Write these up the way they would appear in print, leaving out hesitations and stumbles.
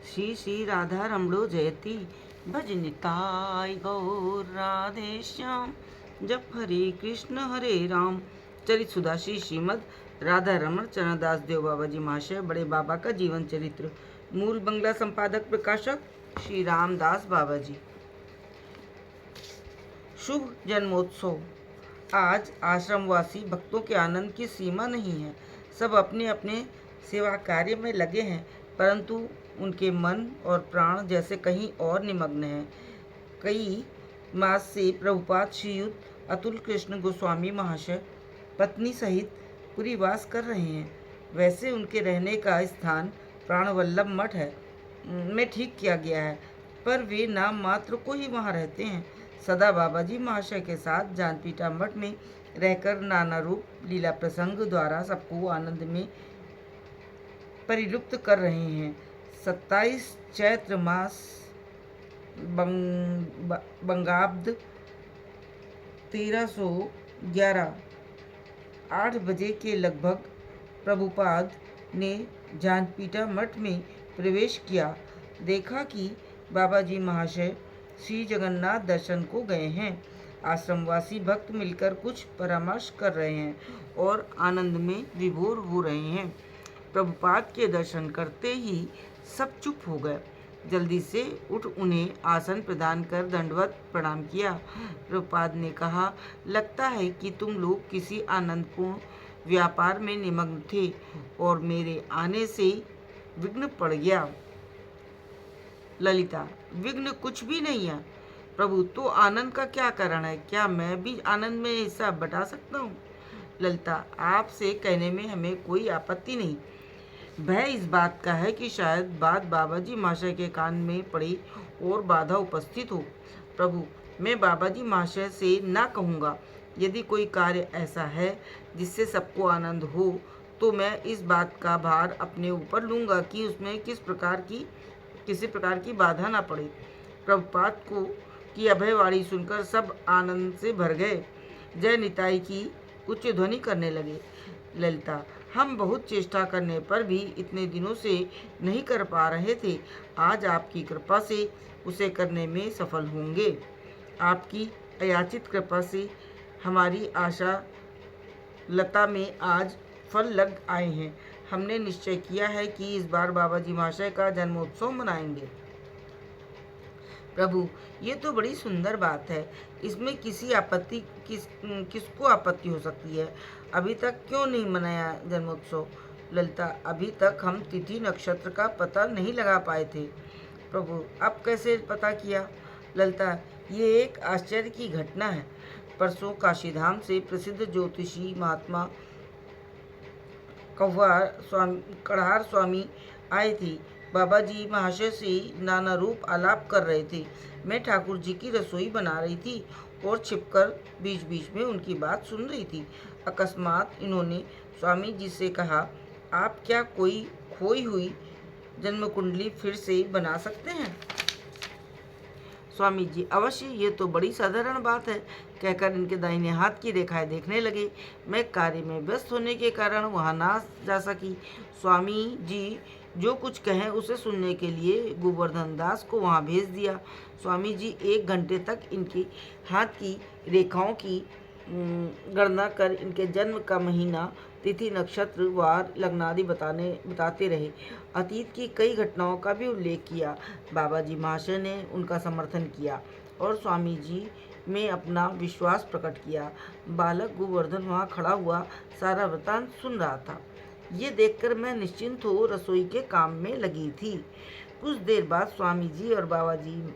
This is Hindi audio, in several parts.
श्री श्री राधा रमणो जयति भज निताय गौर राधे श्याम। जप हरे राम। चरित सुधा श्री श्रीमद राधा रमण चरणदास देव बाबा जी महाशय बड़े बाबा का जीवन चरित्र। मूल बंगला संपादक प्रकाशक श्री रामदास बाबा जी। शुभ जन्मोत्सव। आज आश्रमवासी भक्तों के आनंद की सीमा नहीं है। सब अपने अपने सेवा कार्य में लगे हैं, परंतु उनके मन और प्राण जैसे कहीं और निमग्न हैं। कई मास से प्रभुपाद श्रीयुत अतुल कृष्ण गोस्वामी महाशय पत्नी सहित पूरी वास कर रहे हैं। वैसे उनके रहने का स्थान प्राणवल्लभ मठ है में ठीक किया गया है, पर वे नाम मात्र को ही वहाँ रहते हैं। सदा बाबा जी महाशय के साथ जानपीटा मठ में रहकर नाना रूप लीला प्रसंग द्वारा सबको आनंद में परिलुप्त कर रहे हैं। 27 चैत्र मास बंगाब्द 1311 8 बजे के लगभग प्रभुपाद ने जानपीटा मठ में प्रवेश किया। देखा कि बाबा जी महाशय श्री जगन्नाथ दर्शन को गए हैं। आश्रमवासी भक्त मिलकर कुछ परामर्श कर रहे हैं और आनंद में विभोर हो रहे हैं। प्रभुपाद के दर्शन करते ही सब चुप हो गए। जल्दी से उठ उन्हें आसन प्रदान कर दंडवत प्रणाम किया। प्रभुपाद ने कहा, लगता है कि तुम लोग किसी आनंदपूर्ण व्यापार में निमग्न थे और मेरे आने से विघ्न पड़ गया। ललिता, विघ्न कुछ भी नहीं है प्रभु, तो आनंद का क्या कारण है? क्या मैं भी आनंद में हिस्सा बटा सकता हूँ? ललिता, आपसे कहने में हमें कोई आपत्ति नहीं। भय इस बात का है कि शायद बात बाबा जी महाशय के कान में पड़ी और बाधा उपस्थित हो। प्रभु, मैं बाबा जी महाशय से ना कहूँगा। यदि कोई कार्य ऐसा है जिससे सबको आनंद हो, तो मैं इस बात का भार अपने ऊपर लूँगा कि उसमें किसी प्रकार की बाधा ना पड़े। प्रभुपाद की अभयवाणी सुनकर सब आनंद से भर गए। जय निताई की उच्च ध्वनि करने लगे। ललिता, हम बहुत चेष्टा करने पर भी इतने दिनों से नहीं कर पा रहे थे। आज आपकी कृपा से उसे करने में सफल होंगे। आपकी अयाचित कृपा से हमारी आशा लता में आज फल लग आए हैं। हमने निश्चय किया है कि इस बार बाबा जी महाशय का जन्मोत्सव मनाएंगे। प्रभु, ये तो बड़ी सुंदर बात है। इसमें किसको आपत्ति हो सकती है? अभी तक क्यों नहीं मनाया जन्मोत्सव? ललिता, अभी तक हम तिथि नक्षत्र का पता नहीं लगा पाए थे। प्रभु, अब कैसे पता किया? ललिता, ये एक आश्चर्य की घटना है। परसों काशीधाम से प्रसिद्ध ज्योतिषी महात्मा कढ़ार स्वामी आए थे। बाबा जी महाशय से नाना रूप आलाप कर रहे थे। मैं ठाकुर जी की रसोई बना रही थी और छिपकर बीच बीच में उनकी बात सुन रही थी। अकस्मात इन्होंने स्वामी जी से कहा, आप क्या कोई खोई हुई जन्म कुंडली फिर से बना सकते हैं? स्वामी जी, अवश्य, ये तो बड़ी साधारण बात है, कहकर इनके दाहिने हाथ की रेखाएं देखने लगे। मैं कार्य में व्यस्त होने के कारण वहां ना जा सकी। स्वामी जी जो कुछ कहें उसे सुनने के लिए गोवर्धन दास को वहां भेज दिया। स्वामी जी 1 घंटे तक इनकी हाथ की रेखाओं की गणना कर इनके जन्म का महीना, तिथि, नक्षत्र, वार, लग्न आदि बताते रहे। अतीत की कई घटनाओं का भी उल्लेख किया। बाबा जी महाशय ने उनका समर्थन किया और स्वामी जी में अपना विश्वास प्रकट किया। बालक गोवर्धन वहाँ खड़ा हुआ सारा वृतांत सुन रहा था। ये देखकर मैं निश्चिंत हो रसोई के काम में लगी थी। कुछ देर बाद स्वामी जी और बाबा जी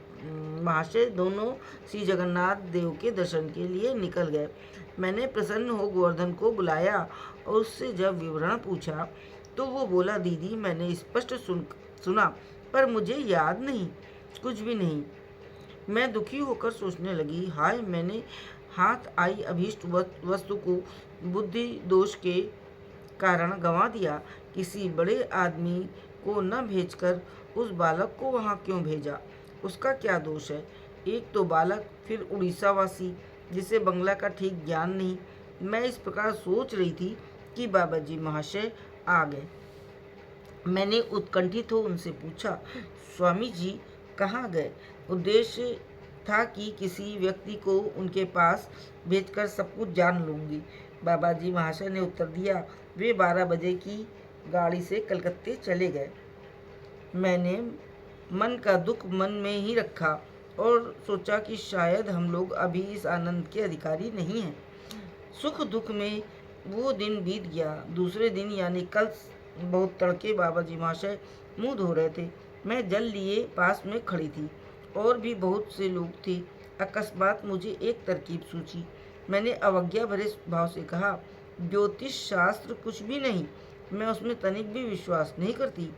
महाशय दोनों श्री जगन्नाथ देव के दर्शन के लिए निकल गए। मैंने प्रसन्न हो गोवर्धन को बुलाया और उससे जब विवरण पूछा तो वो बोला, दीदी, मैंने स्पष्ट सुना पर मुझे याद नहीं, कुछ भी नहीं। मैं दुखी होकर सोचने लगी, हाय, मैंने हाथ आई अभीष्ट वस्तु को बुद्धि दोष के कारण गंवा दिया। किसी बड़े आदमी को न भेजकर उस बालक को वहाँ क्यों भेजा? उसका क्या दोष है? एक तो बालक, फिर उड़ीसावासी जिसे बंगला का ठीक ज्ञान नहीं। मैं इस प्रकार सोच रही थी कि बाबा जी महाशय आ गए। मैंने उत्कंठित हो उनसे पूछा, स्वामी जी कहाँ गए? उद्देश्य था कि किसी व्यक्ति को उनके पास भेजकर सब कुछ जान लूँगी। बाबा जी महाशय ने उत्तर दिया, वे 12 बजे की गाड़ी से कलकत्ते चले गए। मैंने मन का दुख मन में ही रखा और सोचा कि शायद हम लोग अभी इस आनंद के अधिकारी नहीं हैं। सुख दुख में वो दिन बीत गया। दूसरे दिन यानी कल बहुत तड़के बाबा जी महाशय मुँह धो रहे थे। मैं जल लिए पास में खड़ी थी और भी बहुत से लोग थे। अकस्मात मुझे एक तरकीब सूझी। मैंने अवज्ञा भरे भाव से कहा, ज्योतिष शास्त्र कुछ भी नहीं, मैं उसमें तनिक भी विश्वास नहीं करती।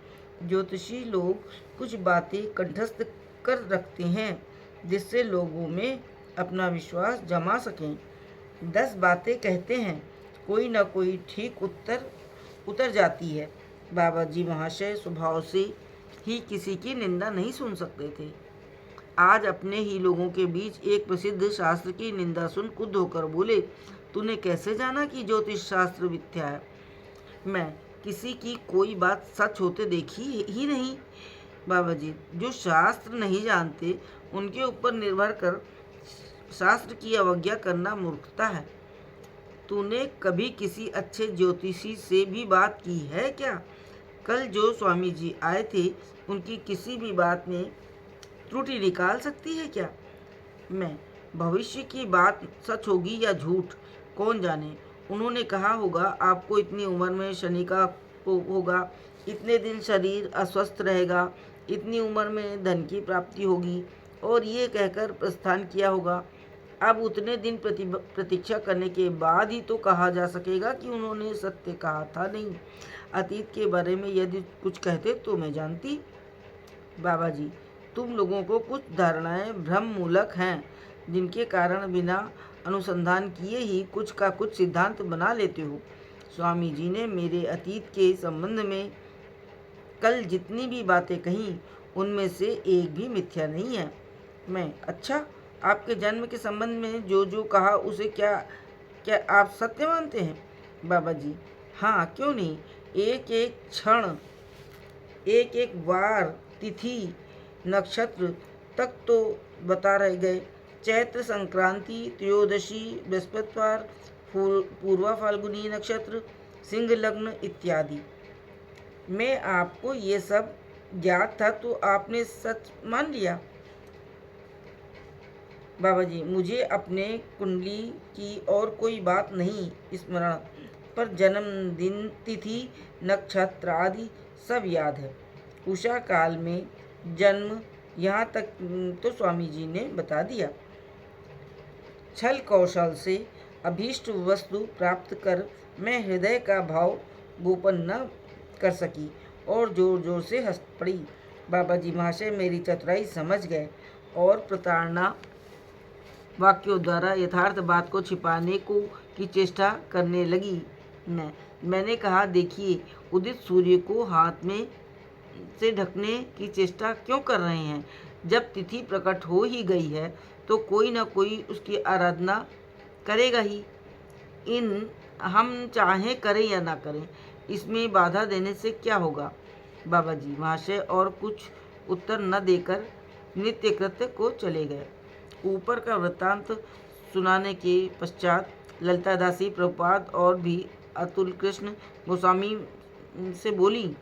ज्योतिषी लोग कुछ बातें कंठस्थ कर रखते हैं जिससे लोगों में अपना विश्वास जमा सकें। 10 बातें कहते हैं, कोई न कोई ठीक उतर जाती है। बाबा जी महाशय स्वभाव से ही किसी की निंदा नहीं सुन सकते थे। आज अपने ही लोगों के बीच एक प्रसिद्ध शास्त्र की निंदा सुन कुद्ध होकर बोले, तूने कैसे जाना कि ज्योतिष शास्त्र मिथ्या है? मैं किसी की कोई बात सच होते देखी ही नहीं। बाबा जी, जो शास्त्र नहीं जानते उनके ऊपर निर्भर कर शास्त्र की अवज्ञा करना मूर्खता है। तूने कभी किसी अच्छे ज्योतिषी से भी बात की है क्या? कल जो स्वामी जी आए थे उनकी किसी भी बात में त्रुटि निकाल सकती है क्या? मैं, भविष्य की बात सच होगी या झूठ कौन जाने। उन्होंने कहा होगा आपको इतनी उम्र में शनि का होगा, इतने दिन शरीर अस्वस्थ रहेगा, इतनी उम्र में धन की प्राप्ति होगी और ये कहकर प्रस्थान किया होगा। अब उतने दिन प्रतीक्षा करने के बाद ही तो कहा जा सकेगा कि उन्होंने सत्य कहा था नहीं। अतीत के बारे में यदि कुछ कहते तो मैं जानती। बाबा जी, तुम लोगों को कुछ धारणाएं भ्रम मूलक हैं जिनके कारण बिना अनुसंधान किए ही कुछ का कुछ सिद्धांत बना लेते हो। स्वामी जी ने मेरे अतीत के संबंध में कल जितनी भी बातें कहीं उनमें से एक भी मिथ्या नहीं है। मैं, अच्छा, आपके जन्म के संबंध में जो जो कहा उसे क्या क्या आप सत्य मानते हैं? बाबा जी, हाँ, क्यों नहीं। एक एक क्षण, एक एक वार, तिथि, नक्षत्र तक तो बता रह गए। चैत्र संक्रांति, त्रयोदशी, बृहस्पतिवार, पूर्वा फाल्गुनी नक्षत्र, सिंह लग्न इत्यादि। मैं आपको ये सब ज्ञात था तो आपने सच मान लिया। बाबा जी, मुझे अपने कुंडली की और कोई बात नहीं स्मरण, पर जन्मदिन, तिथि, नक्षत्र आदि सब याद है। उषा काल में जन्म, यहाँ तक तो स्वामी जी ने बता दिया। छल कौशल से अभीष्ट वस्तु प्राप्त कर मैं हृदय का भाव गोपन न कर सकी और जोर जोर से हंस पड़ी। बाबा जी महाशय मेरी चतुराई समझ गए और प्रताड़ना वाक्यों द्वारा यथार्थ बात को छिपाने की चेष्टा करने लगी। मैंने कहा, देखिए, उदित सूर्य को हाथ में से ढकने की चेष्टा क्यों कर रहे हैं? जब तिथि प्रकट हो ही गई है तो कोई न कोई उसकी आराधना करेगा ही। हम चाहें करें या ना करें, इसमें बाधा देने से क्या होगा? बाबा जी महाशय और कुछ उत्तर न देकर नित्य कृत्य को चले गए। ऊपर का वृत्तांत सुनाने के पश्चात ललिता दासी प्रभुपाद और भी अतुल कृष्ण गोस्वामी से बोली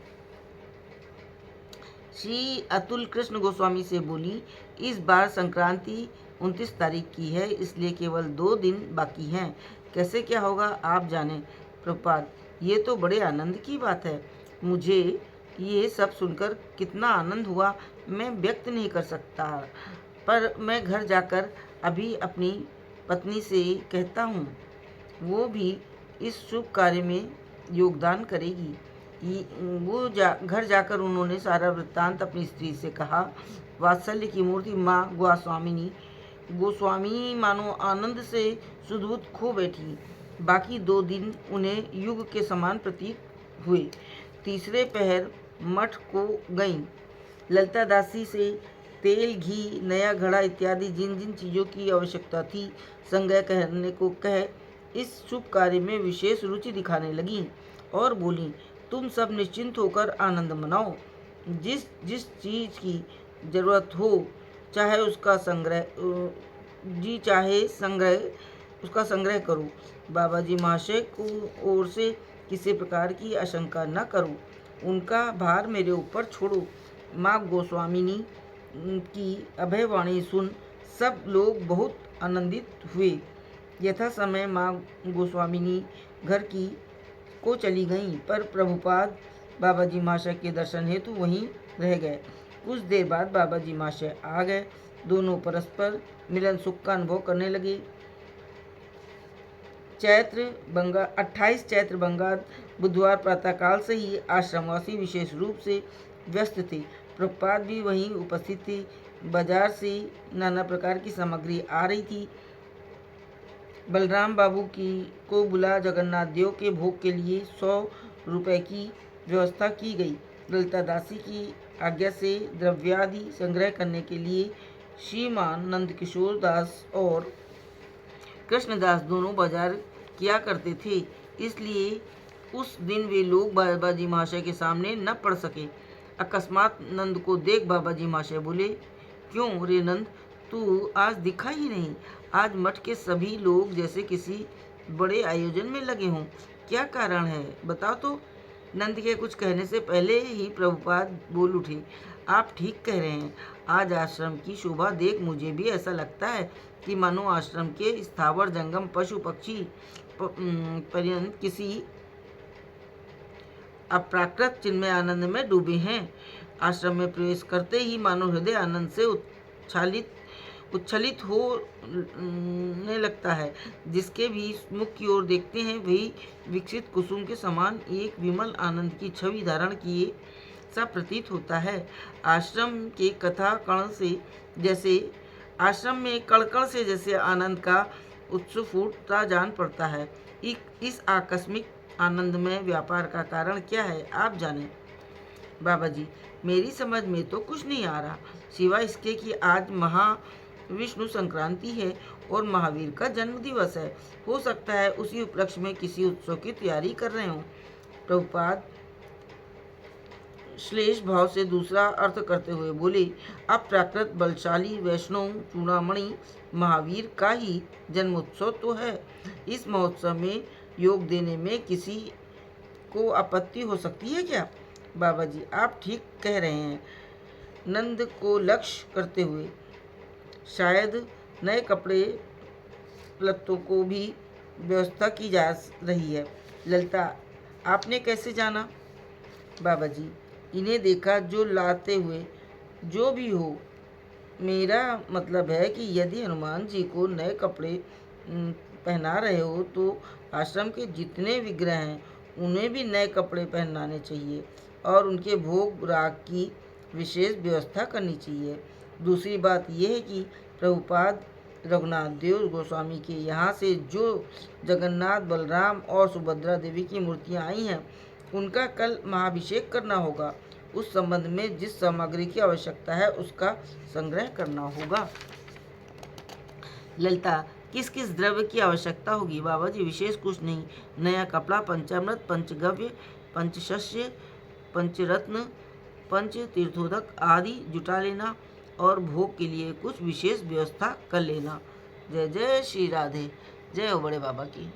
श्री अतुल कृष्ण गोस्वामी से बोली, इस बार संक्रांति 29 तारीख की है, इसलिए केवल 2 दिन बाकी हैं। कैसे क्या होगा आप जाने। प्रभुपाद, ये तो बड़े आनंद की बात है। मुझे ये सब सुनकर कितना आनंद हुआ मैं व्यक्त नहीं कर सकता, पर मैं घर जाकर अभी अपनी पत्नी से कहता हूँ, वो भी इस शुभ कार्य में योगदान करेगी। घर जाकर उन्होंने सारा वृत्तांत अपनी स्त्री से कहा। वात्सल्य की मूर्ति माँ गोस्वामी मानो आनंद से सुधबुध खो बैठी। बाकी 2 दिन उन्हें युग के समान प्रतीत हुए। तीसरे पहर मठ को गईं। ललिता दासी से तेल, घी, नया घड़ा इत्यादि जिन जिन चीज़ों की आवश्यकता थी संग्रह करने को कह इस शुभ कार्य में विशेष रुचि दिखाने लगीं और बोलीं, तुम सब निश्चिंत होकर आनंद मनाओ। जिस जिस चीज़ की ज़रूरत हो चाहे उसका संग्रह करो। बाबा जी महाशय को ओर से किसी प्रकार की आशंका न करो, उनका भार मेरे ऊपर छोड़ो। माँ गोस्वामिनी की अभयवाणी सुन सब लोग बहुत आनंदित हुए। यथा समय माँ गोस्वामिनी घर को चली गईं, पर प्रभुपाद बाबा जी महाशय के दर्शन हेतु वहीं रह गए। कुछ देर बाद बाबा जी महाशय आ गए। दोनों परस्पर मिलन सुख का अनुभव करने लगे। 28 चैत्र बंगात बुधवार प्रातःकाल से ही आश्रमवासी विशेष रूप से व्यस्त थे। प्रभुपाद भी वहीं उपस्थित थे। बाजार से नाना प्रकार की सामग्री आ रही थी। बलराम बाबू को बुला जगन्नाथ देव के भोग के लिए 100 रुपए की व्यवस्था की गई। ललिता दासी की आज्ञा से द्रव्यादि संग्रह करने के लिए श्रीमान नंदकिशोर दास और कृष्णदास दोनों बाजार किया करते थे, इसलिए उस दिन वे लोग बाबा जी महाशय के सामने न पढ़ सके। अकस्मात नंद को देख बाबा जी महाशय बोले, क्यों रे नंद, तू आज दिखा ही नहीं। आज मठ के सभी लोग जैसे किसी बड़े आयोजन में लगे हों, क्या कारण है बताओ तो। नंद के कुछ कहने से पहले ही प्रभुपाद बोल उठे, आप ठीक कह रहे हैं। आज आश्रम की शोभा देख मुझे भी ऐसा लगता है कि मानो आश्रम के स्थावर जंगम पशु पक्षी पर्यंत किसी अप्राकृत चिन्मय आनंद में डूबे हैं। आश्रम में प्रवेश करते ही मानो हृदय आनंद से उच्छलित होने लगता है। जिसके भी मुख की ओर देखते हैं वही विकसित कुसुम के समान एक विमल आनंद की छवि धारण किए सा प्रतीत होता है। आश्रम में कड़कड़ से जैसे आनंद का उत्स्फूर्तता जान पड़ता है। इस आकस्मिक आनंद में व्यापार का कारण क्या है आप जाने। बाबा जी, मेरी समझ में तो कुछ नहीं आ रहा, सिवाय इसके कि आज महाविष्णु संक्रांति है और महावीर का जन्म दिवस है। हो सकता है उसी उपलक्ष्य में किसी उत्सव की तैयारी कर रहे हों। प्रभुपाद श्लेष भाव से दूसरा अर्थ करते हुए बोले, अब प्राकृत बलशाली वैष्णव चूड़ामणि महावीर का ही जन्मोत्सव तो है। इस महोत्सव में योग देने में किसी को आपत्ति हो सकती है क्या। बाबा जी, आप ठीक कह रहे हैं। नंद को लक्ष्य करते हुए, शायद नए कपड़े लत्तों को भी व्यवस्था की जा रही है। ललिता, आपने कैसे जाना। बाबा जी, इन्हें देखा जो लाते हुए जो भी हो। मेरा मतलब है कि यदि हनुमान जी को नए कपड़े पहना रहे हो तो आश्रम के जितने विग्रह हैं उन्हें भी नए कपड़े पहनाने चाहिए और उनके भोग राग की विशेष व्यवस्था करनी चाहिए। दूसरी बात यह है कि प्रभुपाद रघुनाथ देव गोस्वामी के यहाँ से जो जगन्नाथ, बलराम और सुभद्रा देवी की मूर्तियाँ आई हैं उनका कल महाभिषेक करना होगा। उस संबंध में जिस सामग्री की आवश्यकता है उसका संग्रह करना होगा। ललिता, किस किस द्रव्य की आवश्यकता होगी। बाबा जी, विशेष कुछ नहीं। नया कपड़ा, पंचामृत, पंचगव्य, पंचशस्य, पंचरत्न, पंच तीर्थोदक आदि जुटा लेना और भोग के लिए कुछ विशेष व्यवस्था कर लेना। जय जय श्री राधे। जय हो बड़े बाबा की।